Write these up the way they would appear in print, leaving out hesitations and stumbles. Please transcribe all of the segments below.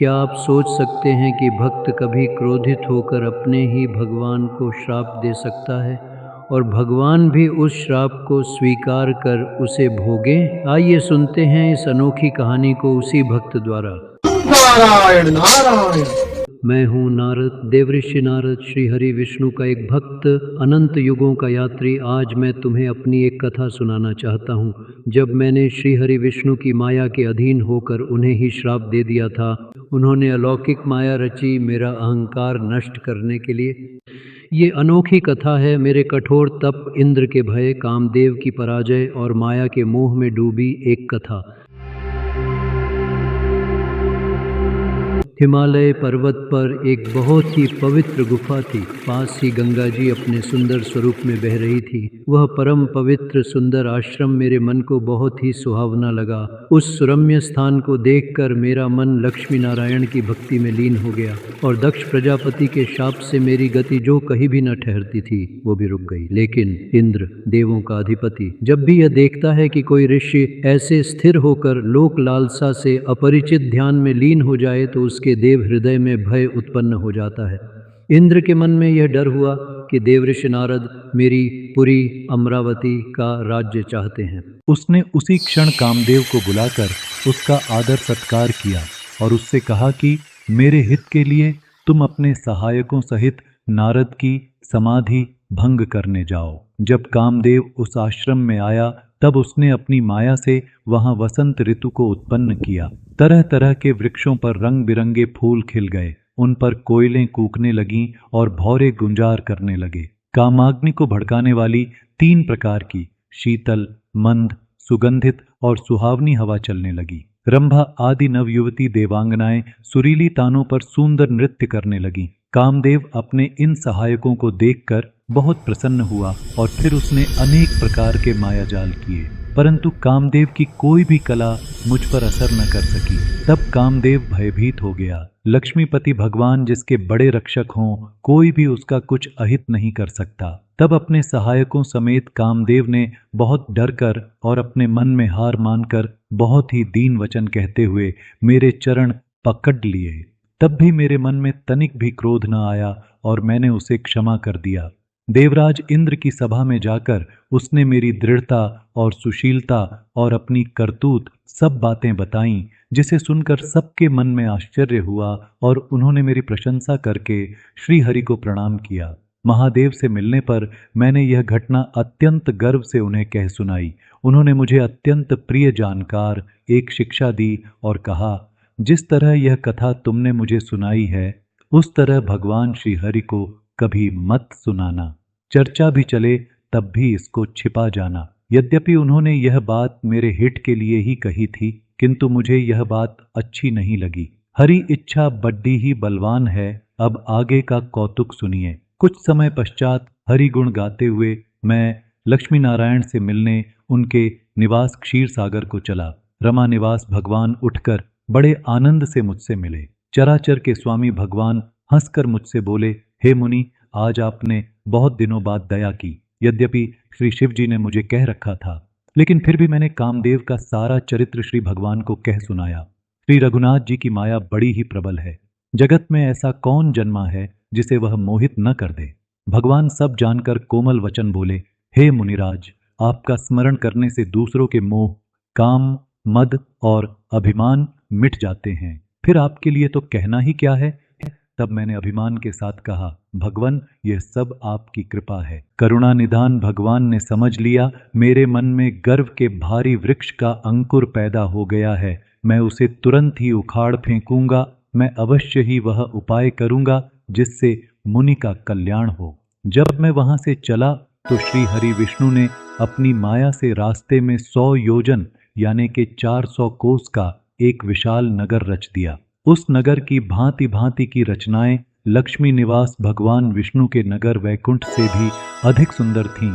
क्या आप सोच सकते हैं कि भक्त कभी क्रोधित होकर अपने ही भगवान को श्राप दे सकता है और भगवान भी उस श्राप को स्वीकार कर उसे भोगें? आइए सुनते हैं इस अनोखी कहानी को उसी भक्त द्वारा। नारायण नारायण। मैं हूँ नारद, देवऋषि नारद, श्री हरि विष्णु का एक भक्त, अनंत युगों का यात्री। आज मैं तुम्हें अपनी एक कथा सुनाना चाहता हूँ। जब मैंने श्री हरि विष्णु की माया के अधीन होकर उन्हें ही श्राप दे दिया था, उन्होंने अलौकिक माया रची मेरा अहंकार नष्ट करने के लिए। ये अनोखी कथा है मेरे कठोर तप, इंद्र के भय, कामदेव की पराजय और माया के मोह में डूबी एक कथा। हिमालय पर्वत पर एक बहुत ही पवित्र गुफा थी। पास ही गंगा जी अपने सुंदर स्वरूप में बह रही थी। वह परम पवित्र सुंदर आश्रम मेरे मन को बहुत ही सुहावना लगा। उस सुरम्य स्थान को देखकर मेरा मन लक्ष्मी नारायण की भक्ति में लीन हो गया और दक्ष प्रजापति के शाप से मेरी गति जो कहीं भी न ठहरती थी वो भी रुक गई। लेकिन इंद्र, देवों का अधिपति, जब भी यह देखता है कि कोई ऋषि ऐसे स्थिर होकर लोक लालसा से अपरिचित ध्यान में लीन हो जाए तो उसके देव हृदय में भय उत्पन्न हो जाता है। इंद्र के मन में यह डर हुआ कि देवऋषि नारद मेरी पुरी अमरावती का राज्य चाहते हैं। उसने उसी क्षण कामदेव को बुलाकर उसका आदर सत्कार किया और उससे कहा कि मेरे हित के लिए तुम अपने सहायकों सहित नारद की समाधि भंग करने जाओ। जब कामदेव उस आश्रम में आया तब उसने अपनी माया से वहां वसंत ऋतु को उत्पन्न किया। तरह तरह के वृक्षों पर रंग बिरंगे फूल खिल गए, उन पर कोयलें कूकने लगीं और भौरे गुंजार करने लगे। कामाग्नि को भड़काने वाली 3 प्रकार की शीतल, मंद, सुगंधित और सुहावनी हवा चलने लगी। रंभा आदि नवयुवती देवांगनाएं सुरीली तानों पर सुंदर नृत्य करने लगीं। कामदेव अपने इन सहायकों को देखकर बहुत प्रसन्न हुआ और फिर उसने अनेक प्रकार के मायाजाल किए, परंतु कामदेव की कोई भी कला मुझ पर असर न कर सकी। तब कामदेव भयभीत हो गया। लक्ष्मीपति भगवान जिसके बड़े रक्षक हों, कोई भी उसका कुछ अहित नहीं कर सकता। तब अपने सहायकों समेत कामदेव ने बहुत डर कर और अपने मन में हार मानकर बहुत ही दीन वचन कहते हुए मेरे चरण पकड़ लिए। तब भी मेरे मन में तनिक भी क्रोध न आया और मैंने उसे क्षमा कर दिया। देवराज इंद्र की सभा में जाकर उसने मेरी दृढ़ता और सुशीलता और अपनी करतूत सब बातें बताईं, जिसे सुनकर सबके मन में आश्चर्य हुआ और उन्होंने मेरी प्रशंसा करके श्री हरि को प्रणाम किया। महादेव से मिलने पर मैंने यह घटना अत्यंत गर्व से उन्हें कह सुनाई। उन्होंने मुझे अत्यंत प्रिय जानकार एक शिक्षा दी और कहा, जिस तरह यह कथा तुमने मुझे सुनाई है उस तरह भगवान श्री हरि को कभी मत सुनाना। चर्चा भी चले तब भी इसको छिपा जाना। यद्यपि उन्होंने यह बात मेरे हित के लिए ही कही थी, किंतु मुझे यह बात अच्छी नहीं लगी। हरि इच्छा बड्डी ही बलवान है। अब आगे का कौतुक सुनिए। कुछ समय पश्चात हरि गुण गाते हुए मैं लक्ष्मी नारायण से मिलने उनके निवास क्षीर सागर को चला। रमा निवास भगवान उठकर बड़े आनंद से मुझसे मिले। चराचर के स्वामी भगवान हंसकर मुझसे बोले, हे मुनि, आज आपने बहुत दिनों बाद दया की। यद्यपि श्री शिव जी ने मुझे कह रखा था, लेकिन फिर भी मैंने कामदेव का सारा चरित्र श्री भगवान को कह सुनाया। श्री रघुनाथ जी की माया बड़ी ही प्रबल है। जगत में ऐसा कौन जन्मा है जिसे वह मोहित न कर दे। भगवान सब जानकर कोमल वचन बोले, हे मुनिराज, आपका स्मरण करने से दूसरों के मोह, काम, मद और अभिमान मिट जाते हैं। फिर आपके लिए तो कहना ही क्या है। तब मैंने अभिमान के साथ कहा, भगवान, यह सब आपकी कृपा है। करुणा निधान भगवान ने समझ लिया मेरे मन में गर्व के भारी वृक्ष का अंकुर पैदा हो गया है। मैं उसे तुरंत ही उखाड़ फेंकूंगा। मैं अवश्य ही वह उपाय करूंगा जिससे मुनि का कल्याण हो। जब मैं वहां से चला तो श्री हरि विष्णु ने अपनी माया से रास्ते में 100 योजन यानी कि 400 कोस का एक विशाल नगर रच दिया। उस नगर की भांति भांति की रचनाएं लक्ष्मी निवास भगवान विष्णु के नगर वैकुंठ से भी अधिक सुंदर थीं।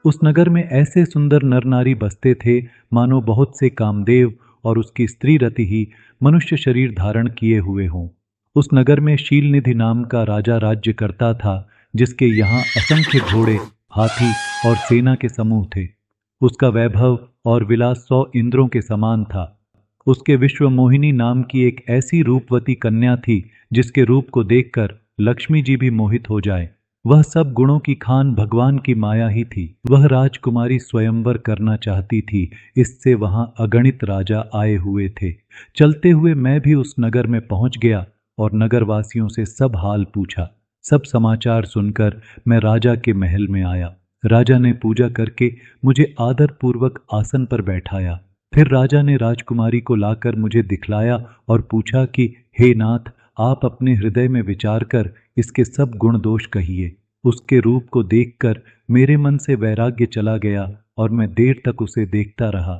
उस नगर में ऐसे सुंदर नर नारी बसते थे मानो बहुत से कामदेव और उसकी स्त्री रति ही मनुष्य शरीर धारण किए हुए हों। उस नगर में शीलनिधि नाम का राजा राज्य करता था, जिसके यहाँ असंख्य घोड़े, हाथी और सेना के समूह थे। उसका वैभव और विलास 100 इंद्रों के समान था। उसके विश्वमोहिनी नाम की एक ऐसी रूपवती कन्या थी जिसके रूप को देखकर लक्ष्मी जी भी मोहित हो जाए। वह सब गुणों की खान भगवान की माया ही थी। वह राजकुमारी स्वयंवर करना चाहती थी, इससे वहां अगणित राजा आए हुए थे। चलते हुए मैं भी उस नगर में पहुंच गया और नगरवासियों से सब हाल पूछा। सब समाचार सुनकर मैं राजा के महल में आया। राजा ने पूजा करके मुझे आदर पूर्वक आसन पर बैठाया। फिर राजा ने राजकुमारी को लाकर मुझे दिखलाया और पूछा कि हे नाथ, आप अपने हृदय में विचार कर इसके सब गुण दोष कहिए। उसके रूप को देखकर मेरे मन से वैराग्य चला गया और मैं देर तक उसे देखता रहा।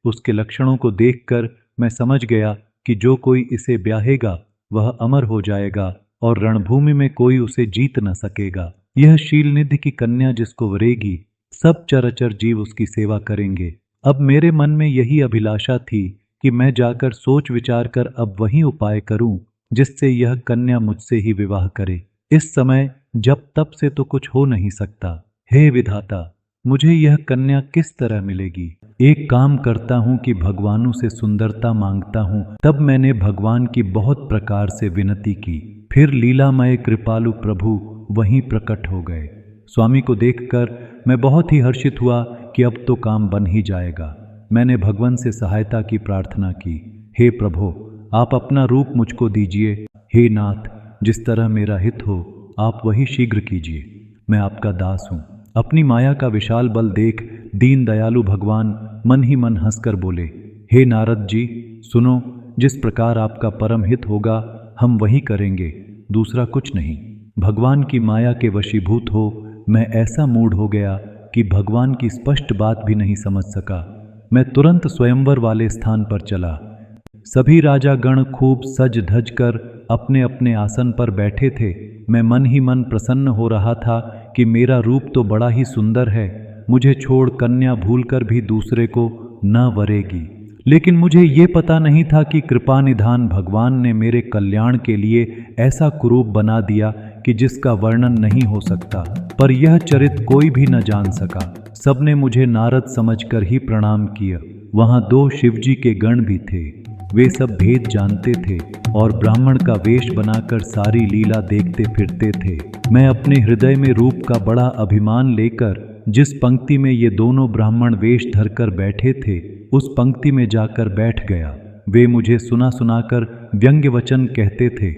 उसके लक्षणों को देखकर मैं समझ गया कि जो कोई इसे ब्याहेगा वह अमर हो जाएगा और रणभूमि में कोई उसे जीत न सकेगा। यह शीलनिधि की कन्या जिसको वरेगी, सब चराचर जीव उसकी सेवा करेंगे। अब मेरे मन में यही अभिलाषा थी कि मैं जाकर सोच विचार कर अब वही उपाय करूं जिससे यह कन्या मुझसे ही विवाह करे। इस समय जब तब से तो कुछ हो नहीं सकता। हे विधाता, मुझे यह कन्या किस तरह मिलेगी? एक काम करता हूं कि भगवानों से सुंदरता मांगता हूं। तब मैंने भगवान की बहुत प्रकार से विनती की। फिर लीलामय कृपालु प्रभु वहीं प्रकट हो गए। स्वामी को देखकर मैं बहुत ही हर्षित हुआ कि अब तो काम बन ही जाएगा। मैंने भगवान से सहायता की प्रार्थना की। हे प्रभु, आप अपना रूप मुझको दीजिए। हे नाथ, जिस तरह मेरा हित हो आप वही शीघ्र कीजिए। मैं आपका दास हूँ। अपनी माया का विशाल बल देख दीन दयालु भगवान मन ही मन हंसकर बोले, हे नारद जी, सुनो, जिस प्रकार आपका परम हित होगा हम वही करेंगे, दूसरा कुछ नहीं। भगवान की माया के वशीभूत हो मैं ऐसा मूढ़ हो गया कि भगवान की स्पष्ट बात भी नहीं समझ सका। मैं तुरंत स्वयंवर वाले स्थान पर चला। सभी राजा गण खूब सज धज कर अपने अपने आसन पर बैठे थे। मैं मन ही मन प्रसन्न हो रहा था कि मेरा रूप तो बड़ा ही सुंदर है, मुझे छोड़ कन्या भूलकर भी दूसरे को न वरेगी। लेकिन मुझे ये पता नहीं था कि कृपा निधान भगवान ने मेरे कल्याण के लिए ऐसा कुरूप बना दिया कि जिसका वर्णन नहीं हो सकता। पर यह चरित्र कोई भी न जान सका। सबने मुझे नारद समझकर ही प्रणाम किया। वहां 2 शिवजी के गण भी थे। वे सब भेद जानते थे और ब्राह्मण का वेश बनाकर सारी लीला देखते फिरते थे। मैं अपने हृदय में रूप का बड़ा अभिमान लेकर जिस पंक्ति में ये दोनों ब्राह्मण वेश धरकर बैठे थे उस पंक्ति में जाकर बैठ गया। वे मुझे सुना सुनाकर व्यंग्य वचन कहते थे।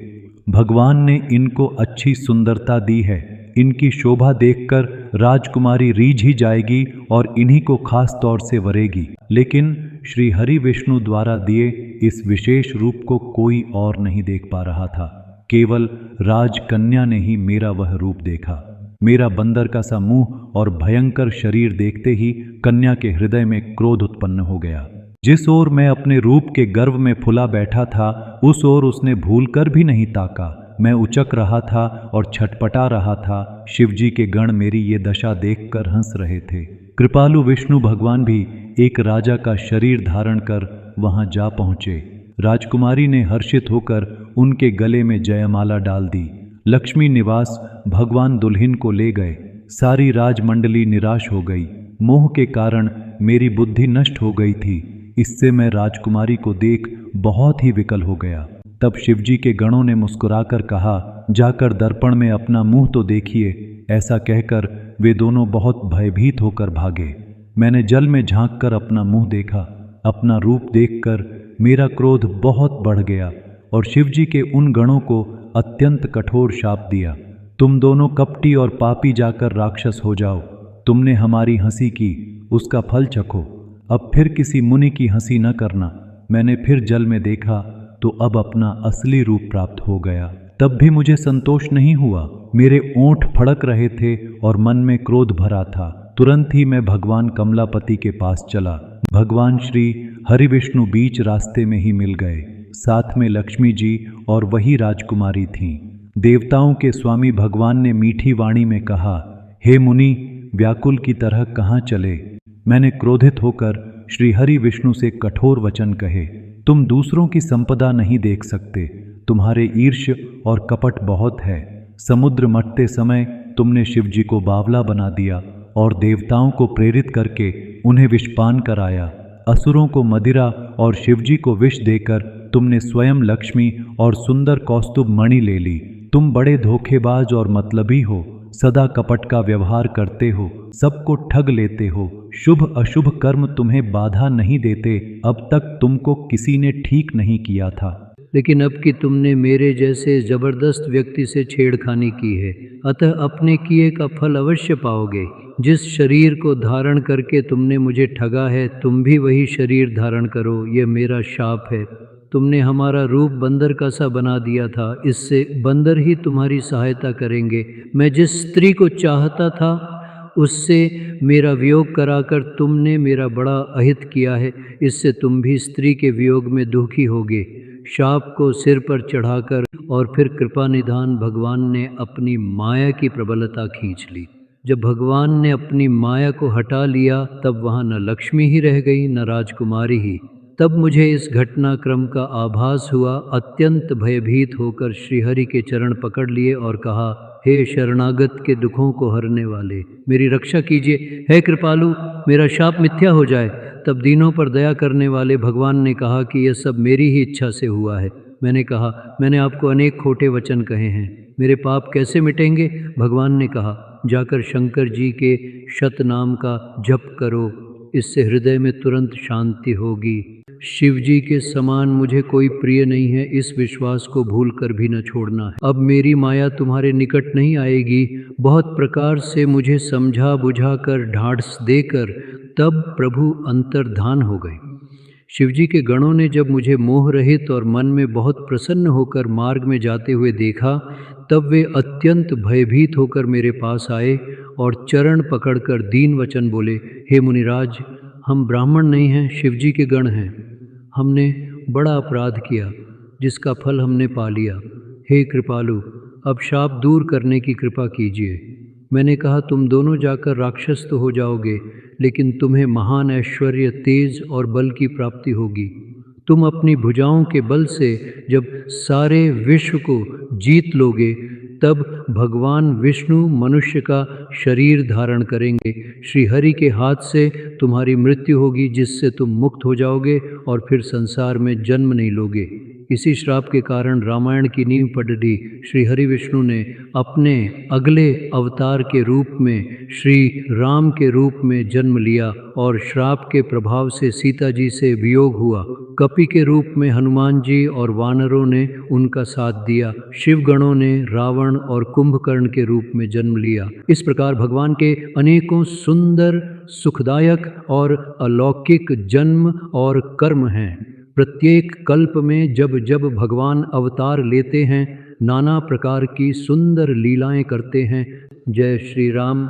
भगवान ने इनको अच्छी सुंदरता दी है, इनकी शोभा देखकर राजकुमारी रीझ ही जाएगी और इन्हीं को खास तौर से वरेगी। लेकिन श्री हरि विष्णु द्वारा दिए इस विशेष रूप को कोई और नहीं देख पा रहा था। केवल राजकन्या ने ही मेरा वह रूप देखा। मेरा बंदर का सा मुंह और भयंकर शरीर देखते ही कन्या के हृदय में क्रोध उत्पन्न हो गया। जिस ओर मैं अपने रूप के गर्व में फुला बैठा था उस ओर उसने भूलकर भी नहीं ताका। मैं उचक रहा था और छटपटा रहा था। शिवजी के गण मेरी ये दशा देखकर हंस रहे थे। कृपालु विष्णु भगवान भी एक राजा का शरीर धारण कर वहां जा पहुंचे। राजकुमारी ने हर्षित होकर उनके गले में जयमाला डाल दी। लक्ष्मी निवास भगवान दुल्हन को ले गए। सारी राजमंडली निराश हो गई। मोह के कारण मेरी बुद्धि नष्ट हो गई थी। इससे मैं राजकुमारी को देख बहुत ही विकल हो गया। तब शिवजी के गणों ने मुस्कुराकर कहा, जाकर दर्पण में अपना मुंह तो देखिए। ऐसा कहकर वे दोनों बहुत भयभीत होकर भागे। मैंने जल में झांक कर अपना मुंह देखा। अपना रूप देखकर मेरा क्रोध बहुत बढ़ गया और शिवजी के उन गणों को अत्यंत कठोर शाप दिया। तुम दोनों कपटी और पापी जाकर राक्षस हो जाओ। तुमने हमारी हंसी की, उसका फल चखो। अब फिर किसी मुनि की हंसी न करना। मैंने फिर जल में देखा तो अब अपना असली रूप प्राप्त हो गया। तब भी मुझे संतोष नहीं हुआ। मेरे ओंठ फड़क रहे थे और मन में क्रोध भरा था। तुरंत ही मैं भगवान कमलापति के पास चला। भगवान श्री हरि विष्णु बीच रास्ते में ही मिल गए। साथ में लक्ष्मी जी और वही राजकुमारी थीं। देवताओं के स्वामी भगवान ने मीठी वाणी में कहा, हे मुनि, व्याकुल की तरह कहाँ चले? मैंने क्रोधित होकर श्री हरि विष्णु से कठोर वचन कहे, तुम दूसरों की संपदा नहीं देख सकते। तुम्हारे ईर्ष्य और कपट बहुत है। समुद्र मथते समय तुमने शिवजी को बावला बना दिया और देवताओं को प्रेरित करके उन्हें विषपान कराया। असुरों को मदिरा और शिवजी को विष देकर तुमने स्वयं लक्ष्मी और सुंदर कौस्तुभ मणि ले ली। तुम बड़े धोखेबाज और मतलबी हो, सदा कपट का व्यवहार करते हो, सबको ठग लेते हो, शुभ अशुभ कर्म तुम्हें बाधा नहीं देते, अब तक तुमको किसी ने ठीक नहीं किया था। लेकिन अब कि तुमने मेरे जैसे जबरदस्त व्यक्ति से छेड़खानी की है, अतः अपने किए का फल अवश्य पाओगे। जिस शरीर को धारण करके तुमने मुझे ठगा है, तुम भी वही शरीर धारण करो, यह मेरा शाप है। तुमने हमारा रूप बंदर का सा बना दिया था, इससे बंदर ही तुम्हारी सहायता करेंगे। मैं जिस स्त्री को चाहता था उससे मेरा वियोग कराकर तुमने मेरा बड़ा अहित किया है, इससे तुम भी स्त्री के वियोग में दुखी होगे। शाप को सिर पर चढ़ाकर और फिर कृपा निधान भगवान ने अपनी माया की प्रबलता खींच ली। जब भगवान ने अपनी माया को हटा लिया तब वहाँ न लक्ष्मी ही रह गई न राजकुमारी ही। तब मुझे इस घटनाक्रम का आभास हुआ। अत्यंत भयभीत होकर श्रीहरि के चरण पकड़ लिए और कहा, हे शरणागत के दुखों को हरने वाले, मेरी रक्षा कीजिए। हे कृपालु, मेरा शाप मिथ्या हो जाए। तब दीनों पर दया करने वाले भगवान ने कहा कि यह सब मेरी ही इच्छा से हुआ है। मैंने कहा, मैंने आपको अनेक खोटे वचन कहे हैं, मेरे पाप कैसे मिटेंगे? भगवान ने कहा, जाकर शंकर जी के शत नाम का जप करो, इससे हृदय में तुरंत शांति होगी। शिव जी के समान मुझे कोई प्रिय नहीं है, इस विश्वास को भूल कर भी न छोड़ना है। अब मेरी माया तुम्हारे निकट नहीं आएगी। बहुत प्रकार से मुझे समझा बुझा कर ढाढ़स देकर तब प्रभु अंतर्धान हो गए। शिवजी के गणों ने जब मुझे मोह रहित और मन में बहुत प्रसन्न होकर मार्ग में जाते हुए देखा, तब वे अत्यंत भयभीत होकर मेरे पास आए और चरण पकड़कर दीन वचन बोले, हे मुनिराज, हम ब्राह्मण नहीं हैं, शिवजी के गण हैं। हमने बड़ा अपराध किया जिसका फल हमने पा लिया। हे कृपालु, अब शाप दूर करने की कृपा कीजिए। मैंने कहा, तुम दोनों जाकर राक्षस तो हो जाओगे, लेकिन तुम्हें महान ऐश्वर्य, तेज और बल की प्राप्ति होगी। तुम अपनी भुजाओं के बल से जब सारे विश्व को जीत लोगे, तब भगवान विष्णु मनुष्य का शरीर धारण करेंगे। श्री हरि के हाथ से तुम्हारी मृत्यु होगी, जिससे तुम मुक्त हो जाओगे और फिर संसार में जन्म नहीं लोगे। इसी श्राप के कारण रामायण की नींव पड़ दी। श्री हरि विष्णु ने अपने अगले अवतार के रूप में श्री राम के रूप में जन्म लिया और श्राप के प्रभाव से सीता जी से वियोग हुआ। कपि के रूप में हनुमान जी और वानरों ने उनका साथ दिया। शिवगणों ने रावण और कुंभकर्ण के रूप में जन्म लिया। इस प्रकार भगवान के अनेकों सुंदर, सुखदायक और अलौकिक जन्म और कर्म हैं। प्रत्येक कल्प में जब जब भगवान अवतार लेते हैं, नाना प्रकार की सुंदर लीलाएं करते हैं। जय श्री राम।